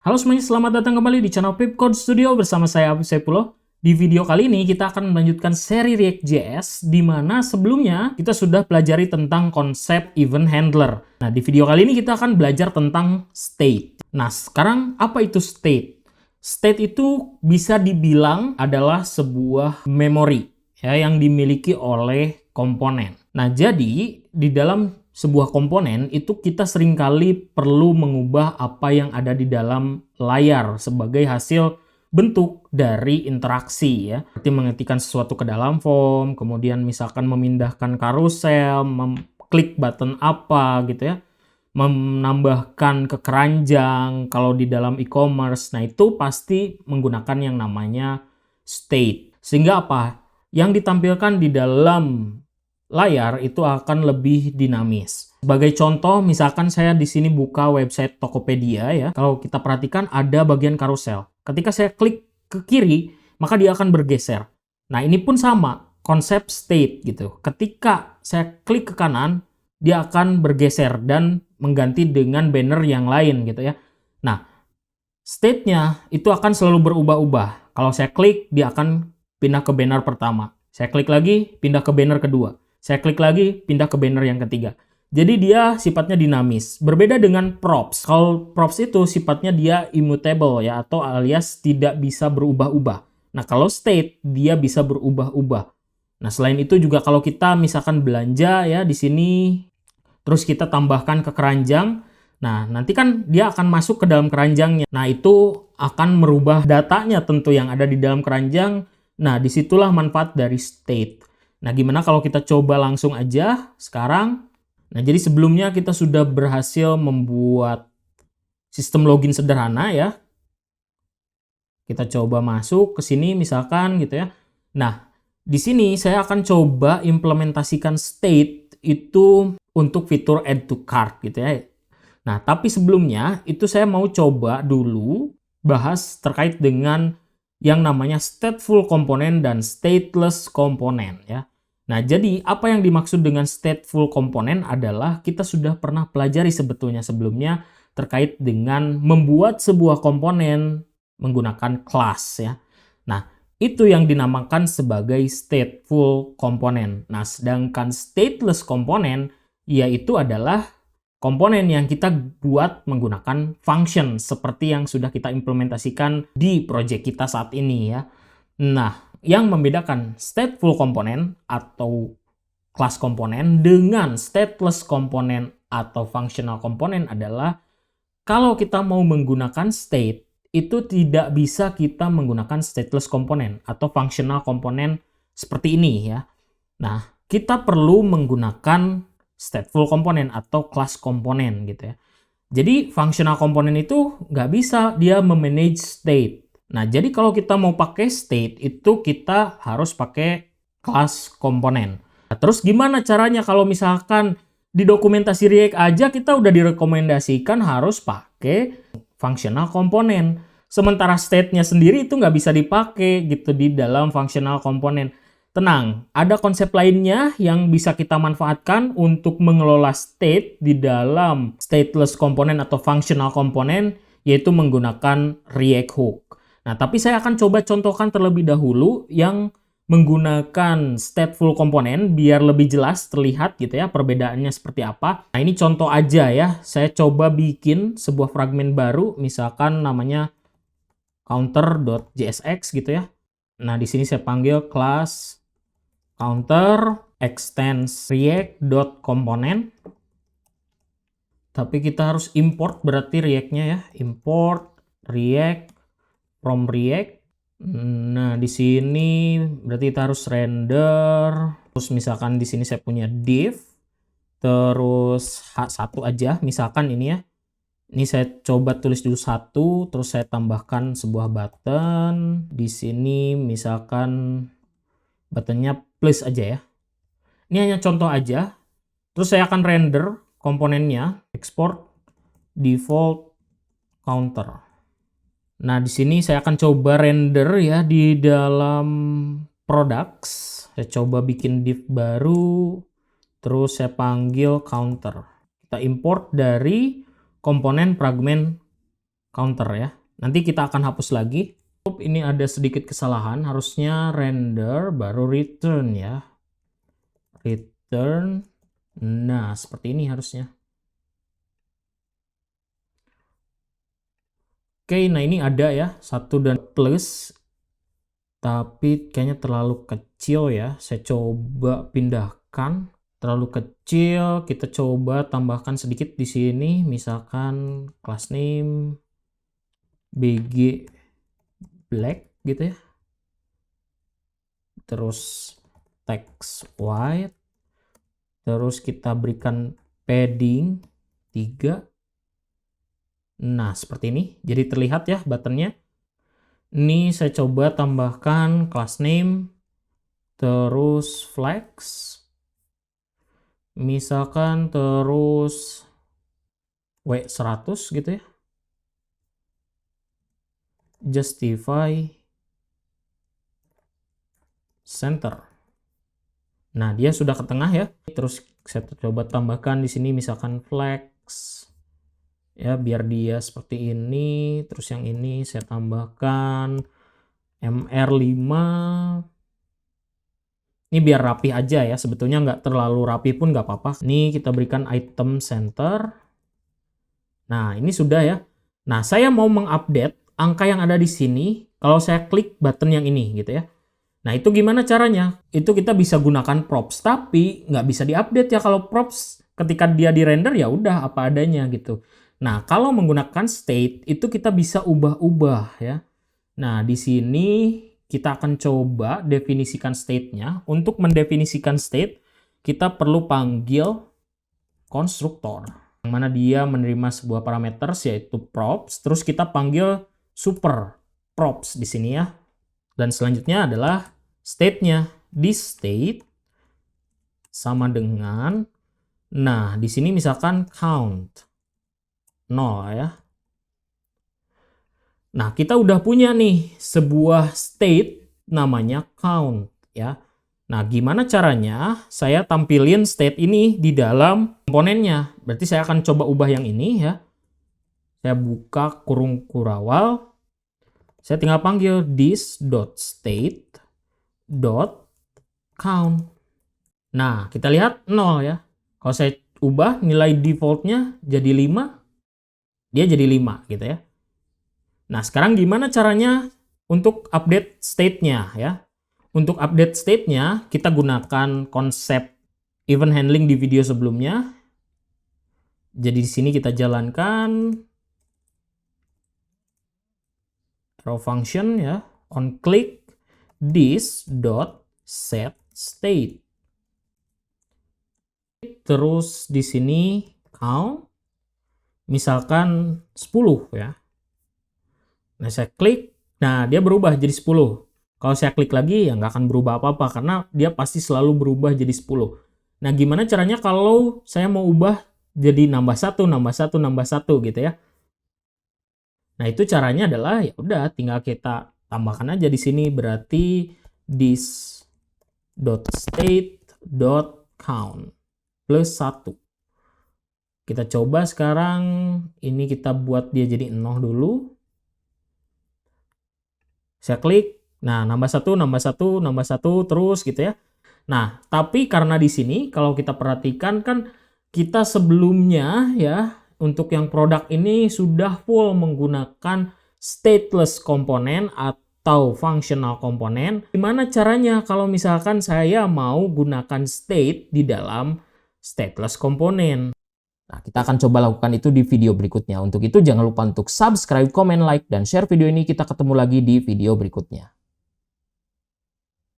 Halo semuanya, selamat datang kembali di channel Pipcode Studio bersama saya Afif Saipullah. Di video kali ini kita akan melanjutkan seri React.js di mana sebelumnya kita sudah pelajari tentang konsep event handler. Nah, di video kali ini kita akan belajar tentang state. Nah, sekarang apa itu state? State itu bisa dibilang adalah sebuah memori ya yang dimiliki oleh komponen. Nah, jadi di dalam sebuah komponen itu kita seringkali perlu mengubah apa yang ada di dalam layar sebagai hasil bentuk dari interaksi ya. Seperti mengetikkan sesuatu ke dalam form, kemudian misalkan memindahkan karusel, klik button apa gitu ya, menambahkan ke keranjang kalau di dalam e-commerce. Nah, itu pasti menggunakan yang namanya state. Sehingga apa? Yang ditampilkan di dalam layar itu akan lebih dinamis. Sebagai contoh, misalkan saya di sini buka website Tokopedia ya. Kalau kita perhatikan ada bagian karusel. Ketika saya klik ke kiri, maka dia akan bergeser. Nah, ini pun sama, konsep state gitu. Ketika saya klik ke kanan, dia akan bergeser dan mengganti dengan banner yang lain gitu ya. Nah, state-nya itu akan selalu berubah-ubah. Kalau saya klik, dia akan pindah ke banner pertama. Saya klik lagi, pindah ke banner kedua. Saya klik lagi, pindah ke banner yang ketiga. Jadi dia sifatnya dinamis. Berbeda dengan props. Kalau props itu sifatnya dia immutable ya, atau alias tidak bisa berubah-ubah. Nah, kalau state, dia bisa berubah-ubah. Nah, selain itu juga kalau kita misalkan belanja ya di sini, terus kita tambahkan ke keranjang, nah nanti kan dia akan masuk ke dalam keranjangnya. Nah, itu akan merubah datanya tentu yang ada di dalam keranjang. Nah, disitulah manfaat dari state. Nah, gimana kalau kita coba langsung aja sekarang? Nah, jadi sebelumnya kita sudah berhasil membuat sistem login sederhana ya. Kita coba masuk ke sini misalkan gitu ya. Nah, di sini saya akan coba implementasikan state itu untuk fitur add to cart gitu ya. Nah, tapi sebelumnya itu saya mau coba dulu bahas terkait dengan yang namanya stateful komponen dan stateless komponen ya. Nah, jadi apa yang dimaksud dengan stateful komponen adalah kita sudah pernah pelajari sebetulnya sebelumnya terkait dengan membuat sebuah komponen menggunakan class ya. Nah, itu yang dinamakan sebagai stateful komponen. Nah, sedangkan stateless komponen yaitu adalah komponen yang kita buat menggunakan function seperti yang sudah kita implementasikan di project kita saat ini ya. Nah, yang membedakan stateful komponen atau class komponen dengan stateless komponen atau functional komponen adalah kalau kita mau menggunakan state itu tidak bisa kita menggunakan stateless komponen atau functional komponen seperti ini ya. Nah, kita perlu menggunakan stateful komponen atau class komponen gitu ya. Jadi functional komponen itu nggak bisa dia memanage state. Nah, jadi kalau kita mau pakai state itu kita harus pakai class komponen. Nah, terus gimana caranya kalau misalkan di dokumentasi React aja kita udah direkomendasikan harus pakai functional komponen. Sementara state-nya sendiri itu nggak bisa dipakai gitu di dalam functional komponen. Tenang, ada konsep lainnya yang bisa kita manfaatkan untuk mengelola state di dalam stateless komponen atau functional komponen, yaitu menggunakan React Hook. Nah, tapi saya akan coba contohkan terlebih dahulu yang menggunakan stateful komponen biar lebih jelas terlihat gitu ya perbedaannya seperti apa. Nah, ini contoh aja ya. Saya coba bikin sebuah fragmen baru, misalkan namanya counter.jsx gitu ya. Nah, di sini saya panggil class counter extends react.component. Tapi kita harus import berarti React-nya ya. Import React from React. Nah, di sini berarti kita harus render. Terus misalkan di sini saya punya div. Terus H1 aja misalkan ini ya. Ini saya coba tulis dulu 1, terus saya tambahkan sebuah button. Di sini misalkan buttonnya plus aja ya. Ini hanya contoh aja. Terus saya akan render komponennya, export default counter. Nah, di sini saya akan coba render ya di dalam products. Saya coba bikin div baru, terus saya panggil counter. Kita import dari komponen fragment counter ya. Nanti kita akan hapus lagi. Ini ada sedikit kesalahan, harusnya render baru return ya. Return. Nah, seperti ini harusnya. Oke, nah ini ada ya, 1 dan plus. Tapi kayaknya terlalu kecil ya. Saya coba pindahkan. Terlalu kecil, kita coba tambahkan sedikit di sini. Misalkan class name BG black gitu ya. Terus text white. Terus kita berikan padding 3. Nah, seperti ini. Jadi terlihat ya buttonnya. Ini saya coba tambahkan class name. Terus flex. Misalkan terus W100 gitu ya. Justify center. Nah, dia sudah ke tengah ya. Terus saya coba tambahkan di sini misalkan flex ya, biar dia seperti ini. Terus yang ini saya tambahkan MR5. Ini biar rapi aja ya. Sebetulnya nggak terlalu rapi pun nggak apa-apa. Ini kita berikan item center. Nah, ini sudah ya. Nah, saya mau mengupdate angka yang ada di sini kalau saya klik button yang ini gitu ya. Nah, itu gimana caranya? Itu kita bisa gunakan props, tapi nggak bisa diupdate ya kalau props ketika dia di render ya udah apa adanya gitu. Nah, kalau menggunakan state itu kita bisa ubah-ubah ya. Nah, di sini kita akan coba definisikan state-nya. Untuk mendefinisikan state, kita perlu panggil konstruktor, yang mana dia menerima sebuah parameter yaitu props, terus kita panggil super props di sini ya. Dan selanjutnya adalah state-nya. Di state sama dengan, nah di sini misalkan count 0 ya. Nah, kita udah punya nih sebuah state namanya count ya. Nah, gimana caranya saya tampilin state ini di dalam komponennya? Berarti saya akan coba ubah yang ini ya. Saya buka kurung kurawal. Saya tinggal panggil this.state.count. Nah, kita lihat 0 ya. Kalau saya ubah nilai defaultnya jadi 5, dia jadi 5 gitu ya. Nah, sekarang gimana caranya untuk update state-nya ya? Untuk update state-nya, kita gunakan konsep event handling di video sebelumnya. Jadi di sini kita jalankan arrow function ya, on click this.setState. Terus di sini count misalkan 10 ya. Nah, saya klik, nah dia berubah jadi 10. Kalau saya klik lagi ya nggak akan berubah apa-apa karena dia pasti selalu berubah jadi 10. Nah, gimana caranya kalau saya mau ubah jadi nambah 1, nambah 1, nambah 1 gitu ya. Nah, itu caranya adalah ya udah tinggal kita tambahkan aja di sini, berarti this.state.count plus 1. Kita coba sekarang ini kita buat dia jadi 0 dulu. Saya klik, nah nambah 1, nambah 1, nambah 1 terus gitu ya. Nah, tapi karena di sini kalau kita perhatikan kan kita sebelumnya ya untuk yang produk ini sudah full menggunakan stateless komponen atau functional komponen. Gimana caranya kalau misalkan saya mau gunakan state di dalam stateless komponen? Nah, kita akan coba lakukan itu di video berikutnya. Untuk itu jangan lupa untuk subscribe, comment, like, dan share video ini. Kita ketemu lagi di video berikutnya.